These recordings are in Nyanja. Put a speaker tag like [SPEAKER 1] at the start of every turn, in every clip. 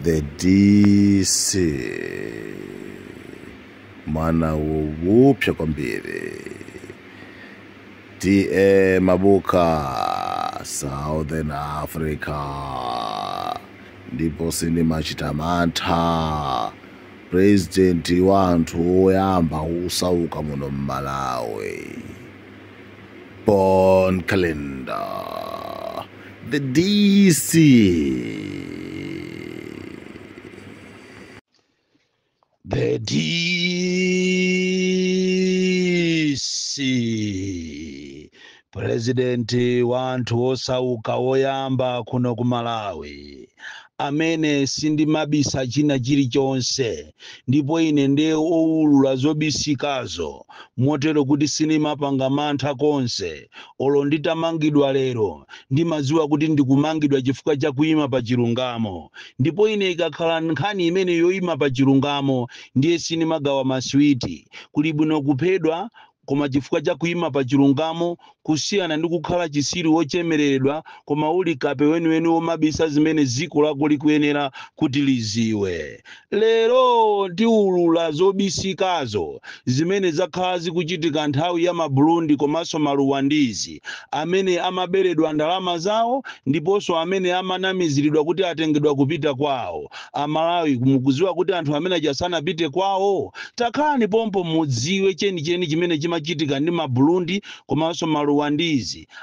[SPEAKER 1] the DC mana wupya kwambiri DA Mabuka Southern Africa ndipo sini machitamantha president wanthu oyamba usauka muno Malawi Born Calendar the DC. The DC President wanthu osauka oyamba kuno ku Malawi amene sindimabisa china chilichonse ndipo ine ndiye owulula zobisikazo motero kuti sinimapanga mantha konse olo nditamangidwa lero ndimadziwa kuti ndikumangidwa chifukwa cha kuyima pa chilungamo ndipo ine ikakhala nkhani imene yoyima pa chilungamo ndiye sinimagawa maswiti kuli bwino kuphedwa koma chifukwa cha kuyima pa chilungamo kusiyana ndi kukhala chisiri wochemereredwa koma uli kape weniweni womabisa zimene dziko lako likuyenera kuti liziwe. Lero ndiulula zobisikazo zimene zakhala zikuchitika nthawi ya maBurundi komanso maluwandizi amene amaberedwa ndalama zawo ndiponso amene amanamiziridwa kuti atengedwa kupita kwawo. Amalawi mukuziwa kuti anthu amene asanapite kwawo takhalani pompo mudziwe chenicheni chimene chimachitika ndi maBurundi komanso maluwandizi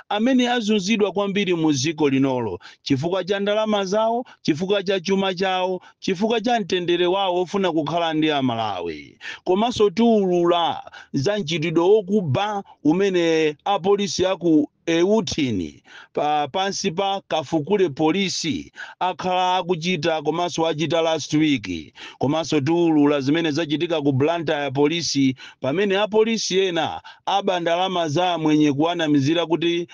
[SPEAKER 1] amene azunzidwa kwambiri mu dziko linolo chifukwa cha ndalama zawo, chifukwa cha chuma chawo, chifukwa cha mtendere wawo ofuna kukhala ndi Amalawi. Komanso tiulula za mchitidwe wokuba umene apolisi aku Eutini pansi pa Kafukule polisi akhala akuchita komanso achita last week. Komanso tiulula zimene zachitika ku Blantyre polisi pamene apolisi ena aba ndalama za mwenye kuwanamizira kuti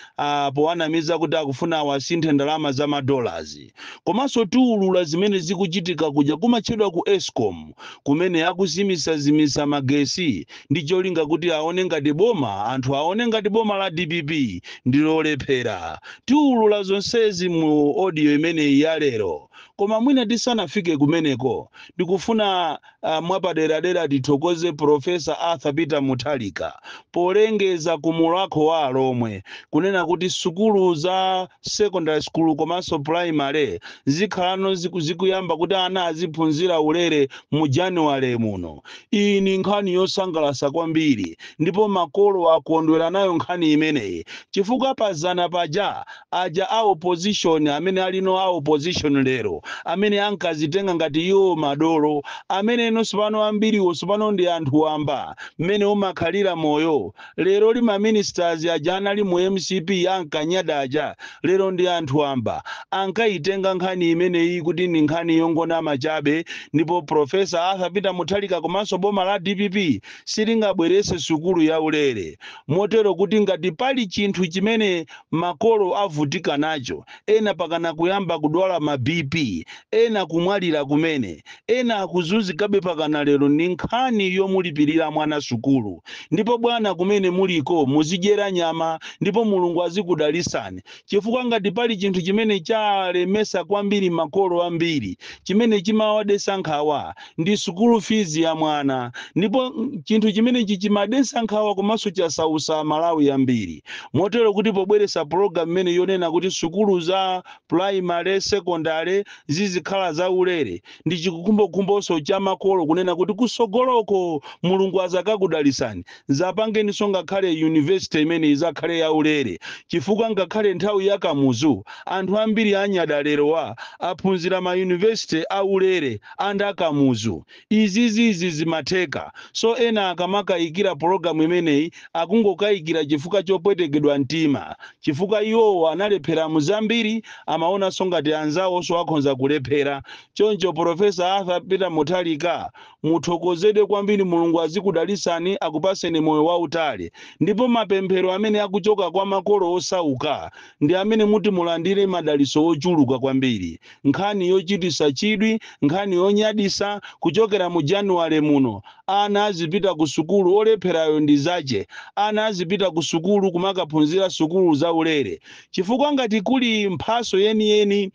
[SPEAKER 1] powanamiza kuti akufuna awasinthe ndalama za $. Komanso tiulula zimene zikuchitika kuja kumatchedwa ku Eskom kumene akuzimisa magesi ndi cholinga kuti aone ngati boma anthu aone ngati boma la DPP ndilolephera. Tiulula zonsezi mu audio imene ya lero. Koma mwina tisanafike kumeneko ndikufuna mwapaderadera tithokoze Professor Arthur Peter Mutharika polengeza kumulako wa lomwe kunena kuti sukulu za secondary school komanso primary zikhalano zikuyamba kuti ana aziphunzira ulere mu January muno. Iyi ni nkhani yosangalatsa kwambiri ndipo makolo akondwera nayo nkhani imeneyi chifukwa pazana paja aja a opposition amene alino a opposition lero amene ankazitenga ngati iwo madolo amene inonso pano ambiri pano ndi anthu wamba mmene umakhalira moyo lero lima ministers aja anali mu MCP ankanyadaja lero ndi anthu wamba ankayitenga nkhani imeneyi kuti ni nkhani yongona machabe ndipo Professor Arthur Peter Mutharika komanso boma la DPP silingabwerese sukulu ya ulere motero kuti ngati pali chinthu chimene makolo avutika nacho ena pakana kuyamba kudwala ma BP ena kumwalira kumene ena akuzunzikabe pakana lero ni nkhani yomulipirira mwana sukulu ndipo bwana kumene muliko muzidyera nyama ndipo Mulungu azikudalisani chifukwa ngati pali chinthu chimene chalemesa kwambiri makolo ambiri chimene chimawadesa nkhawa ndi sukulu fees ya mwana ndipo chinthu chimene chimadesa nkhawa komanso chasausa Malawi ambiri motero kuti pobweresa program imene yonena kuti sukulu za primary secondary zizikhala za ulere ndi chikukumbokumboso cha makolo kunena kuti kusogoloko Mulungu azakakudalisani zapangeniso ngakhale university imene izakhale ya ulere chifukwa ngakhale nthawi ya kamuzu anthu ambiri anyadalerowa aphunzira ma university a ulere anda kamuzu izi zimatheka so ena akamakayikira program imeneyi akungokayikira chifukwa chopwetekedwa mtima chifukwa iwo analephera muzambiri amaona songati anzawo so akhonza kulephera choncho Professor Arthur Peter Mutharika muthokozedwe kwambiri Mulungu azikudalisani akupaseni moyo wautali ndipo mapemphero amene akuchoka kwa makolo osauka ndi amene muti mulandire madaliso ochuluka kwambiri nkhani yochitisa chidwi nkhani yonyadisa kuchokera mu January muno ana azipita ku sukulu olepherayo ndi zache ana azipita ku sukulu kumakaphunzira sukulu za ulere chifukwa ngati kuli mphaso yeni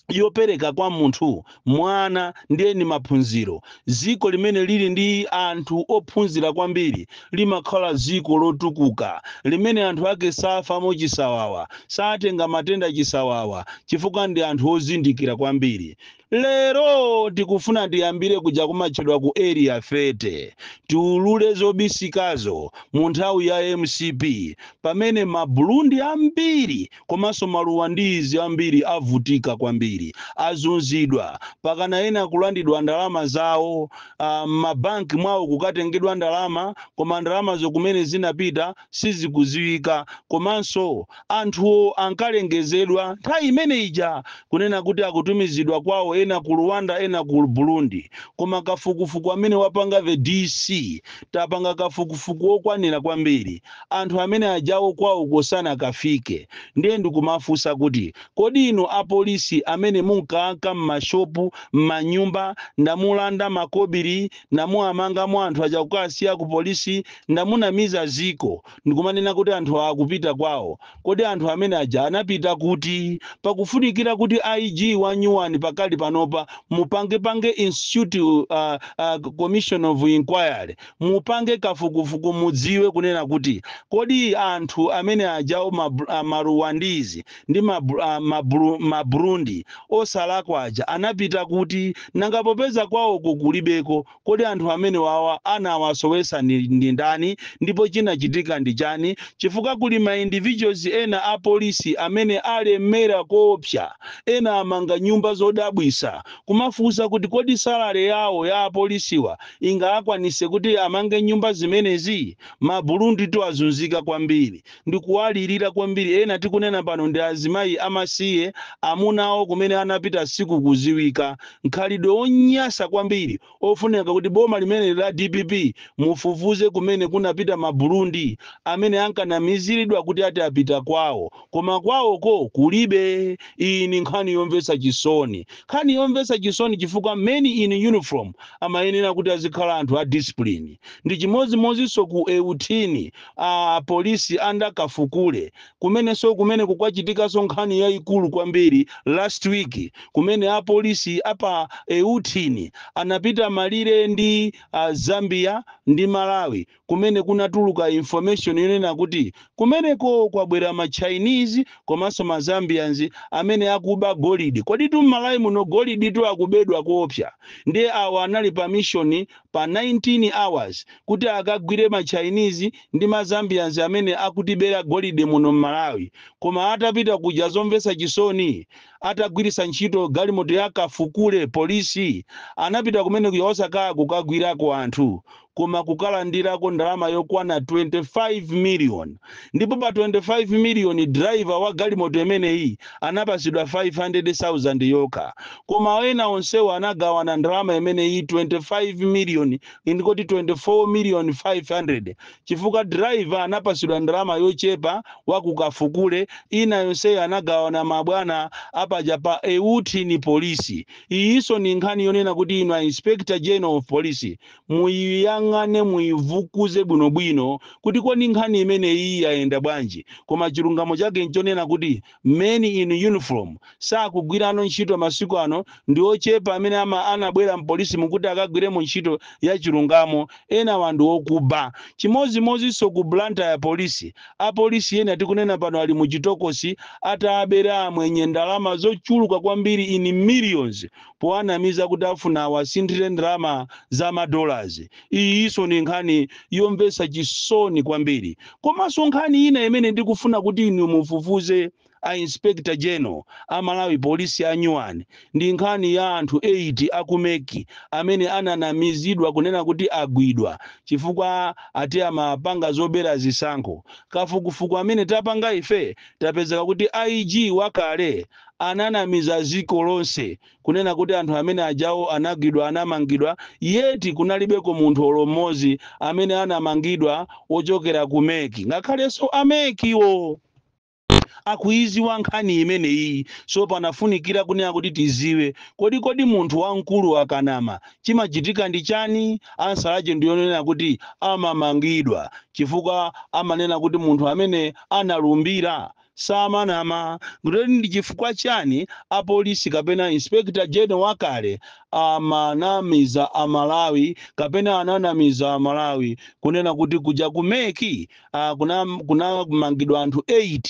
[SPEAKER 1] yopereka kwa munthu mwana ndiye ni maphunziro. Ziko limene lili ndi anthu ophunzira kwambiri limakhala ziko lotukuka limene anthu ake safa mochisawawa, satenga matenda chisawawa chifukwa ndi anthu ozindikira kwambiri. Lero tikufuna tiyambire kuja kumatchedwa ku area fete tiulule zobisikazo mu nthawi ya MCP pamene maBurundi ambiri komanso maluwandizi ambiri avutika kwambiri, azunzidwa pakana ena kulandidwa ndalama zawo, mabanki mwawo kukatengedwa ndalama koma ndalama zokumene zinapita sizikuziwika, komanso anthu ankalengezedwa nthawi imene ija kunena kuti akutumizidwa kwawo ena ku Rwanda ena ku Burundi, koma kafukufuku amene wapanga the DC tapanga kafukufuku okwanira kwambiri anthu amene ajawo kwawo kosana kafike. Ndiye ndikumafunsa kuti kodi inu apolisi amene munkaanka m'mashopu m'manyumba ndamulanda makobiri ndamuamanga mu anthu aja kukasiya ku polisi ndamunamiza ziko ndikumanena kuti anthu akupita kwawo, kodi anthu amene aja anapita kuti? Pakufunikira kuti IG wanyuwani pakali panopa mupange institute commission of inquiry, mupange kafukufuku mudziwe kunena kuti kodi anthu amene ajawo maruwandizi ndi maburundi osalakwa aja anapita kuti? Nangapopeza kwawo kukulibeko, kodi anthu amene wawa anawasowesa ndi ndani ndipo chinachitika ndi chani? Chifukwa kuli ma individuals ena apolisi amene alemera koopsa, ena amanga nyumba zodabwisa, kumafunsa kuti kodi salary yawo ya apolisiwa ingakwanise kuti amange nyumba zimenezi? MaBurundi to azunzika kwambiri, ndikuwalirira kwambiri. Ena tikunena pano ndi azimayi amasiye amunawo kumene anapita siku kuziwika, nkhalidwe onyasa kwambiri ofuneka kuti boma limene la DPP mufufuze kumene kunapita maBurundi amene ankanamiziridwa kuti ati apita kwawo, koma kwawoko kulibe. Iyi ni nkhani yomvetsa chisoni, nkhani yomvetsa chisoni chifukwa men in uniform amayenera kuti azikhala anthu a discipline. Ndi chimodzimodzinso ku Eutini polisi andakafukule kumene kukwachitikaso nkhani yayikulu kwambiri last week kumene apolisi apa Eutini anapita malire ndi Zambia ndi Malawi kumene kunatuluka information yonena kuti kumeneko kwabwera ma Chinese komanso ma Zambians amene akuba golidi. Kodi tu Malawi muno golidi tu akubedwa koopsa? Ndiye awo anali permission pa 19 hours kuti akagwire ma Chinese ndi ma Zambians amene akutibera golidi muno Malawi, koma atapita kuja zomvetsa chisoni atagwirisa ntchito galimoto yakafukule polisi anapita kumene kuyosakaya kukagwirako anthu koma kukalandirako ndalama yokwana 25 million. Ndipo pa 25 million driver wa galimoto imeneyi anapasidwa 500,000 yoka, koma wena onsewo anagawana ndalama imeneyi 25 million indikoti 24,500,000 chifukwa driver anapasidwa ndalama yochepa wakukafukule, ina yonseyo anagawana mabwana apaja pa Eutini polisi. Iyiso ni nkhani yonena kuti inu Inspector General of Police muyang'ane muyivukuze bwinobwino kuti kodi nkhani imene iyi yayenda bwanji, koma chilungamo chake nchonena kuti men in uniform sakugwirano ntchito masiku ano ndi ochepa amene anabwera mpolisi mukuti akagwire mu ntchito ya chilungamo, ena wandu okuba. Chimodzimodzinso ku Blantyre ya polisi, apolisi ena tikunena pano ali muchitokosi atabera mwenye ndalama zochuluka kwambiri in millions poanamiza kuti afuna awasinthire ndalama za $. Iyiso ni nkhani yomvetsa chisoni kwambiri. Komanso nkhani ina imene ndikufuna kuti inu mufufuze a Inspector General Malawi polisi anyuwani ndi nkhani ya anthu 8 akumeki amene ananamizidwa kunena kuti agwidwa chifukwa ati amapanga zobera zisankho. Kafukufuku amene tapanga ife tapezeka kuti IG wakale ananamiza ziko lonse kunena kuti anthu amene ajawo anagwidwa anamangidwa, yeti kunalibeko munthu olomozi amene anamangidwa ochokera kumeki, ngakhalenso amekiwo akuiziwa nkhani imene iyi. So panafunikira kunena kuti tiziwe kodi munthu wamkulu akanama chimachitika ndi chani. Answer yake ndiyonena kuti amamangidwa chifukwa amanena kuti munthu amene analumbira samanama kuti ndi chifukwa chani apolisi kapena inspector general wakale amanamiza amalawi kapena ananamiza amalawi kunena kuti kuja kumeki kuna mangidwa anthu 8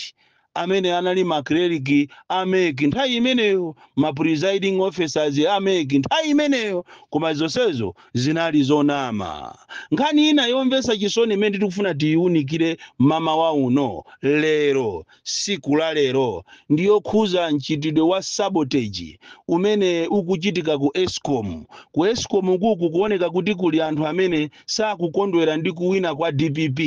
[SPEAKER 1] amene anali makleriki ameki nthawi imeneyo ma presiding officers ameki nthawi imeneyo, koma zonsezo zinali zonama. Nkhani ina yomvetsa chisoni imene tikufuna tiyiunikire mama wa uno lero, siku la lero, ndiyokhuza mchitidwe wa sabotage umene ukuchitika ku Eskom. Ku Eskom kuku kuoneka kuti kuli anthu amene sakukondwera ndi kuwina kwa DPP.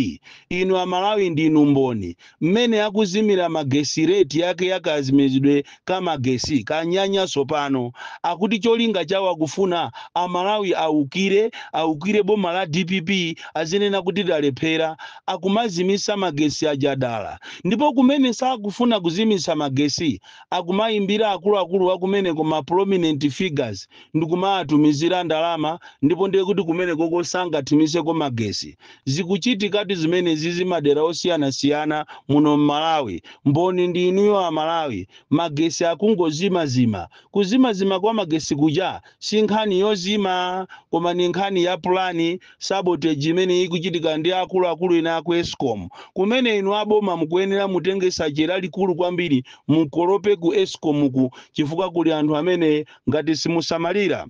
[SPEAKER 1] Inu amalawi ndinu mboni mmene akuzimira magesi rate yake yakazimizidwe kama gesi kanyanya sopano, akuti cholinga chawo akufuna amalawi aukire boma la DPP azinena kuti dalephera akumazimisa magesi ajadala, ndipo kumene sakufuna kuzimisa magesi akumayimbira akuluakulu wakumene koma prominent figures ndikumatumizira ndalama, ndipo ndiye kuti kumene koko sangathimiseko magesi. Zikuchitikati zimene zizi madera osiyanasiyana muno Malawi. Mboni ndi inuyo amalawi, magesi akungozimazima. Kuzimazima kwa magesi kuja si nkhani yozima, koma ni nkhani ya plani sabotage imene ikuchitika ndi akuluakulu ina ku Eskom. Kumene inu aboma mukuyenera mutenge sachera likulu kwambiri mukolope ku Eskom ku, chifukwa kuli anthu amene ngati simusamalira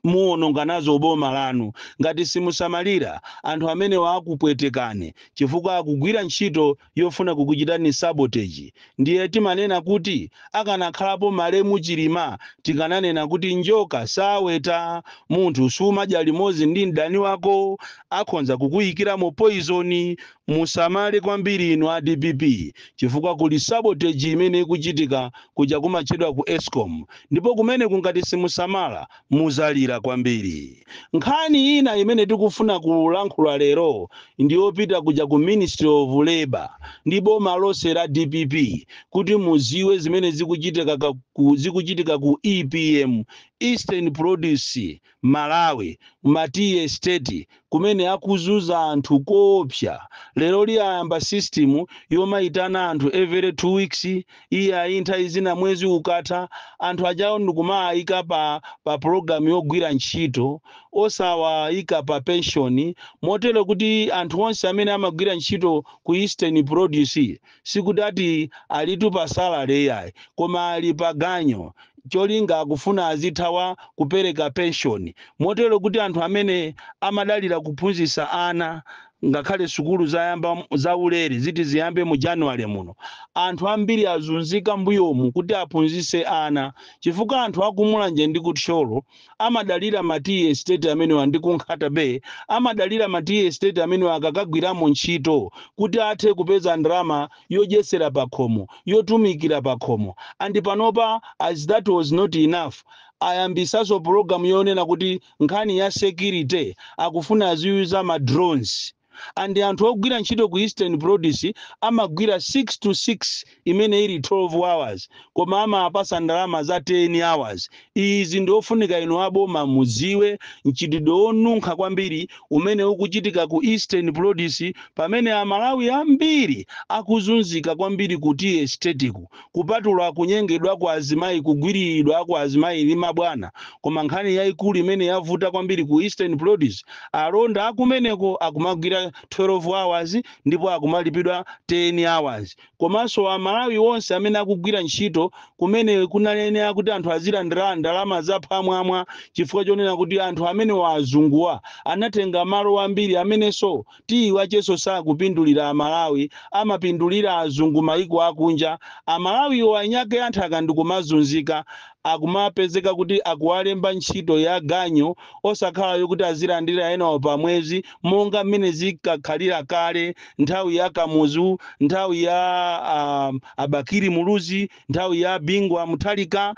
[SPEAKER 1] muononga nazo boma lanu, ngati simusamalira anthu amene wakupwetekane chifukwa akugwira ntchito yofuna kukuchitani sabotage. Ndiye timanena kuti akanakhalapo malemu chilima tikananena kuti njoka saweta, munthu sumadya limodzi ndi mdani wako, akhonza kukuyikiramo poison. Musamale kwambiri inu a DPP chifukwa kuli sabotage imene ikuchitika kuja kumatchedwa ku Eskom, ndipo kumene kungati simusamala muzalira kwambiri. Nkhani ina imene tikufuna kulankhula lero ndiyopita kuja ku Ministry of Labor ndi boma lonse la DPP kuti muziwe zimene zikuchitika ku EPM, Eastern Produce Malawi, Matiye State, kumene akuzunza anthu koopsa. Lero liyayamba system yomaitana anthu every 2 weeks, iya nthawi zina mwezi ukatha, anthu ajawo ndikumayika pa program yogwira ntchito osawayika pa pension, motero kuti anthu onse amene amagwira ntchito ku Eastern Produce sikudati alitu pa salary yayi, koma ali pa ganyo cholinga akufuna azithawa kupereka pension, motero kuti anthu amene amadalira kuphunzitsa ana ngakhale sukulu zayamba za ulere ziti ziyambe mu January muno, anthu ambiri azunzika mbuyomu kuti aphunzitse ana, chifukwa anthu akumulanje ndi kutcholo amadalira Matiye State amene wandikunkhata be, amadalira Matiye State amene akakagwiramo ntchito kuti athe kupeza ndalama yodyesera pakhomo, yotumikira pakhomo. And panopa, as that was not enough, ayambisaso program yonena kuti nkhani ya security akufuna aziyuza ma drones. And anthu ogwira ntchito ku Eastern Produce amagwira 6 to 6 imene ili 12 hours, koma amapasa ndalama za 10 hours. Izi ndofunika inu aboma muziwe mchitidwe onunkha kwambiri umene ukuchitika ku Eastern Produce, pamene amalawi ambiri akuzunzika kwambiri kuti estetiku kupatula kunyengedwa kwa azimayi, kugwiridwa kwa azimayi ndi mabwana. Koma nkhani yayikulu imene yavuta kwambiri ku Eastern Produce, alonda akumeneko akumagwira 12 hours ndipo akumalipidwa 10 hours. Komanso amalawi wonse amene akugwira ntchito kumene kunanenera kuti anthu azilandira ndalama zapamwamba, chifukwa chonena kuti anthu amene wazunguwa anatenga malo ambiri amenenso tiwacheso sakupindulira amalawi, amapindulira azungu maiko akunja. Amalawi wanyake anthu akandikumazunzika akumapezeka kuti akuwalemba ntchito ya ganyo osakhala yokuti azilandira enawo pa mwezi, monga mmene zikakhalira kale nthawi ya Kamuzu, nthawi ya Abakiri Muluzi, nthawi ya Bingwa Muthalika,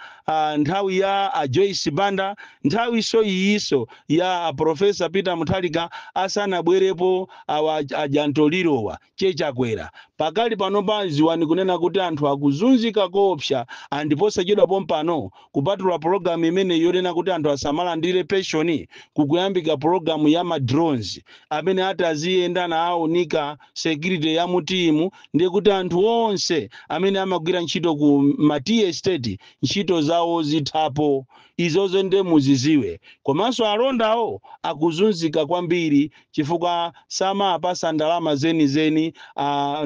[SPEAKER 1] nthawi ya Joyce Banda, nthawi iso ya Professor Peter Muthalika asanabwerepo ajantolirowa chechakwera. Pakali panopa ziwani kunena kuti anthu akuzunzika koopsa, andiposa chedwa pompano kupatula program imene yonena kuti anthu asamalandire pension kukuyambika program ya ma drones amene ati aziyenda naawunika security ya mutimu ndiye kuti anthu onse amene amagwira ntchito ku mati estate ntchito zawo zithapo. Izozo nde muziziwe. Komanso alondawo akuzunzika kwambiri chifukwa samapasa ndalama zenizeni,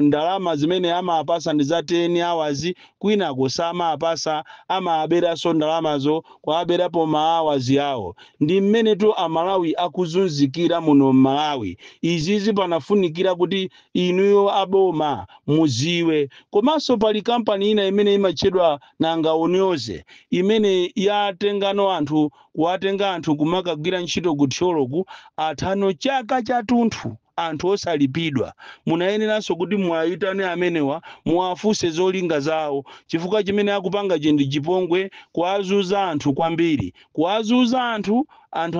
[SPEAKER 1] ndalama zimene amapasa ndi za 10 hours, kwinako samapasa, amaberaso ndalamazo kwaberapo ma hours yawo. Ndi mmene tu amalawi akuzunzikira muno Malawi. Izizi panafunikira kuti inuyo aboma muziwe. Komanso pali kampani ina imene imachedwa nanga unyoze imene yatengano anthu kuwatenga anthu kumakagwira ntchito kuthyoloku athano chaka chathunthu anthu osalipidwa. Munayeneranso kuti muwayitane amenewa muwafuse zolinga zawo chifukwa chimene akupanga chindi chipongwe kuwazuza anthu kwambiri, kuwazuza anthu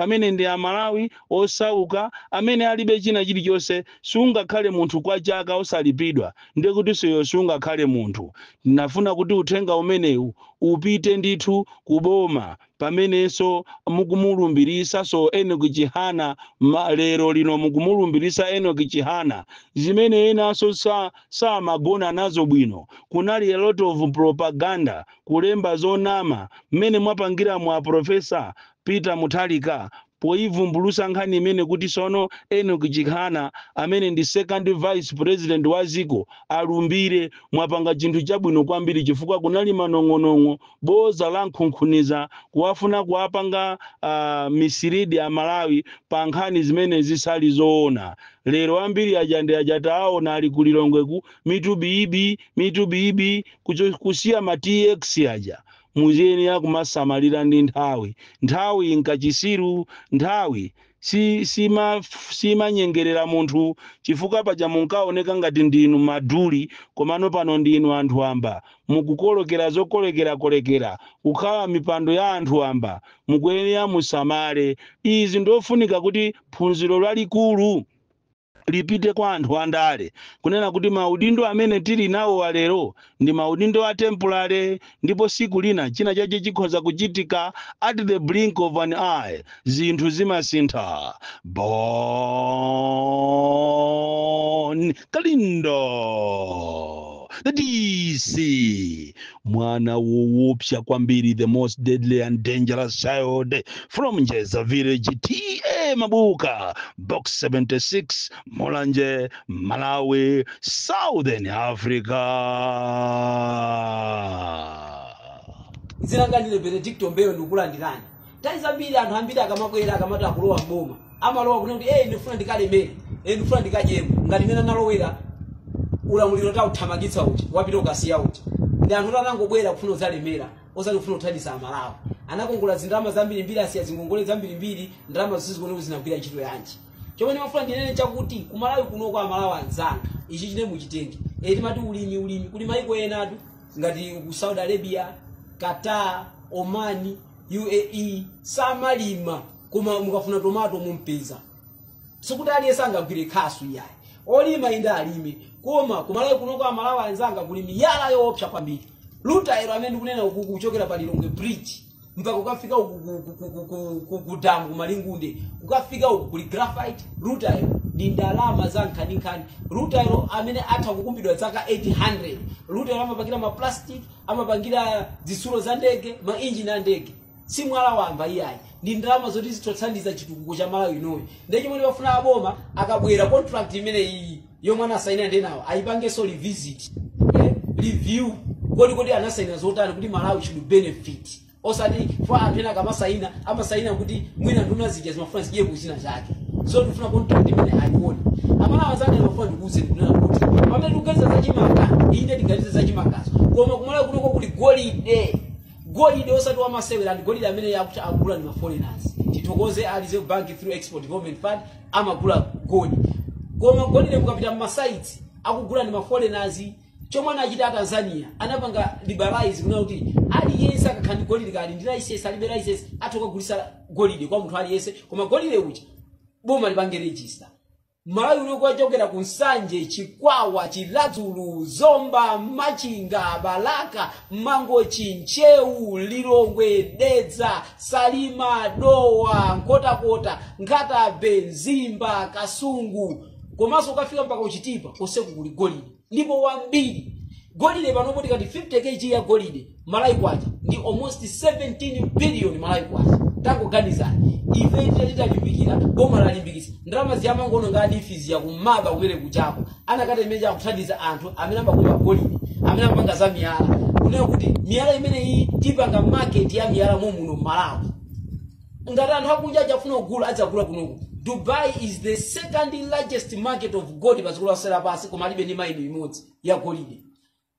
[SPEAKER 1] amene ndi amalawi osauka amene alibe china chilichonse. Sungakhale munthu kwa chaka osalipidwa ndiye kuti seyo sungakhale munthu. Ndinafuna kuti uthenga umenewu upite ndithu kuboma pamenenso mukumulumbirisa so Enoch Chihana lero lino mukumulumbirisa Enoch Chihana zimene enaso samagona nazo bwino. Kunali a lot of propaganda kulemba zonama mmene mwapangira mwa Professor Peter Mutharika poivumbulusa nkhani imene kuti sono Enoch Chihana amene ndi second vice president wa ziko alumbire. Mwapanga chinthu chabwino kwambiri chifukwa kunali manong'onong'o boza la nkhunkhuniza kuwafuna kuwapanga misiridi ya Malawi pa nkhani zimene zisali zoona. Lero ambiri ajande ajataona ali kulilongweku mitubiibi kusiya ma TX aja muzeni ya kumasamalira ndi nthawi nkachisiru nthawi sima nyengerera munthu chifukwa paja munkaoneka ngati ndinu maduli komano pano ndinu anthu amba mukukolokera zokolekera kukhala mipando ya anthu amba mukuyenera musamale. Izi ndofunika kuti phunziro lalikulu lipite kwa anthu andale kunena kuti maudindo amene tili nawo walero ndi maudindo a temporary ndipo siku lina china chache chikhoza kuchitika at the blink of an eye. Zinthu zimasintha. Bon Kalindo the DC mwana woopsa kwambiri, the most deadly and dangerous child from Njeza village, TA Mabuka, box 76, Molanje, Malawi, Southern Africa.
[SPEAKER 2] Zilanga ndile Benedicto Mbeyo ndikulandikani. Taiza mbili anthu ambiri akamakwera akamata kulowa mboma. Amalowa kuti ndifuna ndikalemere, ndifuna ndikajemu. Ngati mena nalowera ulamuliro ta uthamangitsa uti, wapita ukasiya uti. Ndi anthu anangobwera kufuna uzalemera, osati kufuna uthandisa amalawi. Anakongola zindalama zambiri asiya zingongole zambiri, ndalama zisizikuone zinagwira ntchito yanji. Chomwe ndimafuna ndinene chakuti kumalawi kuno kwa amalawi anzanga, ichi chine muchitenge. Timati ulimi kuli maiko enatu ngati ku Saudi Arabia, Qatar, Oman, UAE samalima koma mukafuna tomato mumpeza. Sikuti aliyense angagwire khasu yayi. Olima inda alime koma kumalawi kuno kwa amalawi anzanga kuli miyala yoopsa kwambiri. Lutairo amene ndikunena kuchokera pa Lilongwe bridge mpaka ukafika ku damu kumalingunde ukafika kuli graphite. Lutairo ndi ndalama za nkhani. Lutairo amene atha kukumbidwa zaka 800. Lutairo amapangira ma plastic, amapangira zisulo za ndege, ma engine a ndege. Si mwala wamba iyayi. Ndi ndalama zoti zitotsandiza chitukuko cha Malawi inoyi. Ndiye chimene bafuna aboma akabwera contract imene iyi yomwe anasaina ndenawo ayipange so revisit, review kodi anasaina zotani kuti Malawi should benefit. Osati for anthu akamasaina amasaina kuti mwina nduna zija zimafuna ziye kuchina chake. So ndifuna contract imene ayione. Amalawi azana bafuna ndikuze nduna kuti pamene tugeza za chimanga inde tingalize za chimakazo. Koma kumalawi kuno kuli golide osati wa masewera ndi golide amene yakuti agula ndi ma foreigners. Titokoze alize bank through Export Development Fund amagula golide. Koma golide mukapita mu sites akugula ndi ma foreigners. Chomwe anachita Tanzania anapanga liberalize kuna kuti aliyense akakhandi golide kali ndi license alibe license atokagulisa golide kwa munthu aliyense koma golide uchi boma lipange register. Malawi ulikuwa chokera ku Nsanje, Chikwawa, Chiladzulu, Zomba, Machinga, Balaka, Mangochi, Nchewu, Lilongwe, Dedza, Salima, Dowa, Nkhotakota, Nkatabe, Nzimba, Kasungu, komanso ukafika mpaka Uchitipa koseku kuli golide. Ndipo wambiri golide panopoti kati 50 kg ya golide Malawi kwacha ndi almost 17 billion Malawi kwacha. Tangoganizani ife titalimbikira boma lalimbikisa ndalama ziyamangono ngati ifizi ya kumaba kumene kuchako anakatemeja kuthandiza anthu amene amagula golide amene amapanga za miyala kunena kuti miyala imene iyi tipanga market ya miyala muno Malawi ngati anthu akunja achafuna kugula adzagula kunoku. Dubai is the second largest market of gold pazikulu lasela pasi koma alibe ndi maini imodzi ya golide.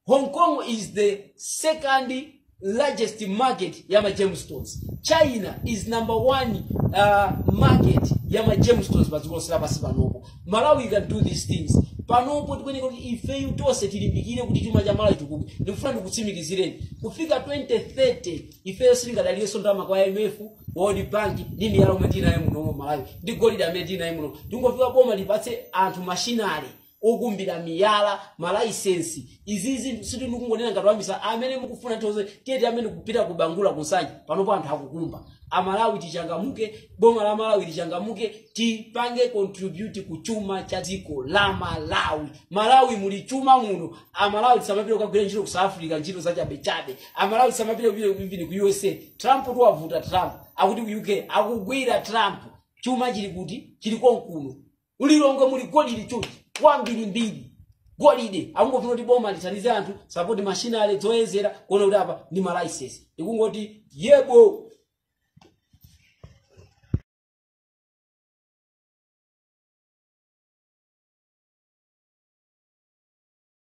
[SPEAKER 2] Hong Kong is the second largest market ya gemstones. China is number 1 market ya gemstones pazikulu lasela pasi panopo. Malawi can do these things. Panopo tikweneka kuti ifeyu tose tilimbikire kuti chuma cha Malawi chikuke. Ndikufuna ndikutsimikizireni kufika 2030 ifeyo silingadaliyeso ndalama kwa IMF, World Bank ndi miyala umene nayo muno Malawi ndi golide amene nayo muno. Ndingofika boma lipatse anthu machinari okumbira miyala malaisensi izizi situ ndikungonena ngati wambisa amene mukufuna toze tiye amene kupita kubangula kusanja panopo anthu akukumba. Amalawi tichangamuke, boma la Malawi lichangamuke, tipange contribute kuchuma cha dziko la Malawi. Malawi muli chuma muno. Amalawi tisamapita kugwira ntchito ku South Africa ntchito za chabe. Amalawi tisamapita kupita ku USA. Trump tuwavuta Trump. Akuti ku UK akugwira Trump. Chuma chili kuti chili konkuno. Ulilongo muli golide chuti kwambiri golide akungofuna kuti boma lithandize anthu support machinery zoyezera kuona kuti apa ndi malaisensi. Ikungoti yebo